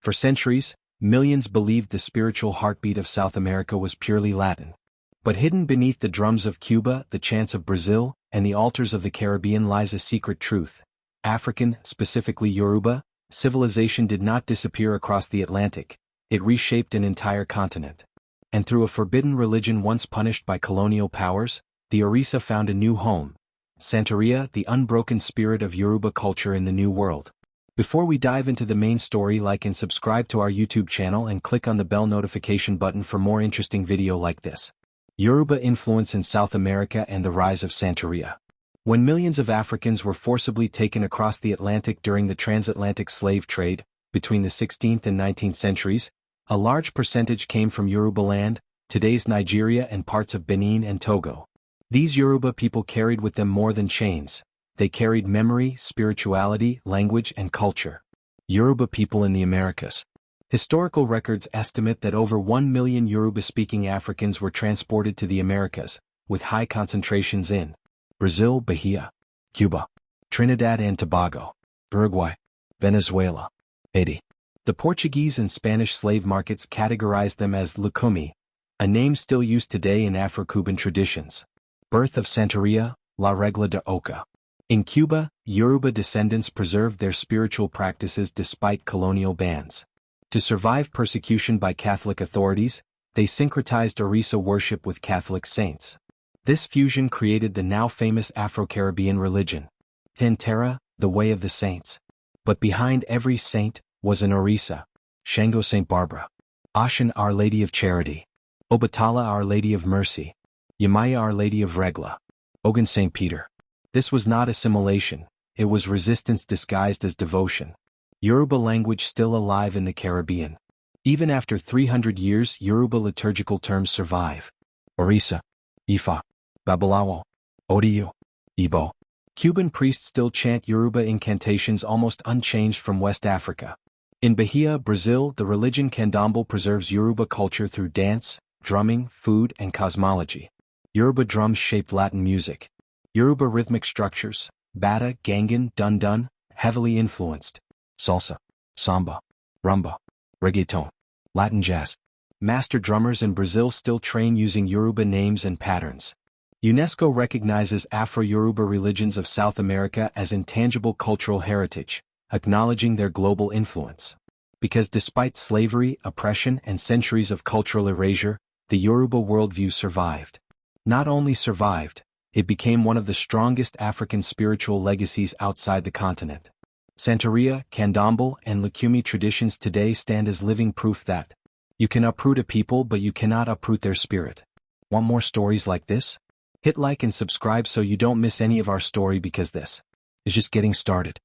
For centuries, millions believed the spiritual heartbeat of South America was purely Latin. But hidden beneath the drums of Cuba, the chants of Brazil, and the altars of the Caribbean lies a secret truth. African, specifically Yoruba, civilization did not disappear across the Atlantic. It reshaped an entire continent. And through a forbidden religion once punished by colonial powers, the Orisa found a new home. Santería, the unbroken spirit of Yoruba culture in the New World. Before we dive into the main story, like and subscribe to our YouTube channel and click on the bell notification button for more interesting video like this. Yoruba influence in South America and the rise of Santería. When millions of Africans were forcibly taken across the Atlantic during the transatlantic slave trade, between the 16th and 19th centuries, a large percentage came from Yoruba land, today's Nigeria and parts of Benin and Togo. These Yoruba people carried with them more than chains. They carried memory, spirituality, language, and culture. Yoruba people in the Americas. Historical records estimate that over 1 million Yoruba-speaking Africans were transported to the Americas, with high concentrations in Brazil, Bahia, Cuba, Trinidad and Tobago, Uruguay, Venezuela, Haiti. The Portuguese and Spanish slave markets categorized them as Lucumi, a name still used today in Afro-Cuban traditions. Birth of Santería, La Regla de Oca. In Cuba, Yoruba descendants preserved their spiritual practices despite colonial bans. To survive persecution by Catholic authorities, they syncretized Orisa worship with Catholic saints. This fusion created the now famous Afro Caribbean religion, TERÍA, the way of the saints. But behind every saint was an Orisa, Shango Saint Barbara, Ashan Our Lady of Charity, Obatala Our Lady of Mercy, Yamaya Our Lady of Regla, Ogun Saint Peter. This was not assimilation, it was resistance disguised as devotion. Yoruba language still alive in the Caribbean. Even after 300 years, Yoruba liturgical terms survive. Orisa, Ifa, Babalawo, Odiyo, Igbo. Cuban priests still chant Yoruba incantations almost unchanged from West Africa. In Bahia, Brazil, the religion Candomble preserves Yoruba culture through dance, drumming, food, and cosmology. Yoruba drums shaped Latin music. Yoruba rhythmic structures, bata, gangan, dundun, heavily influenced. Salsa, samba, rumba, reggaeton, Latin jazz. Master drummers in Brazil still train using Yoruba names and patterns. UNESCO recognizes Afro-Yoruba religions of South America as intangible cultural heritage, acknowledging their global influence. Because despite slavery, oppression, and centuries of cultural erasure, the Yoruba worldview survived. Not only survived, it became one of the strongest African spiritual legacies outside the continent. Santería, Candomble, and Lucumi traditions today stand as living proof that you can uproot a people but you cannot uproot their spirit. Want more stories like this? Hit like and subscribe so you don't miss any of our story, because this is just getting started.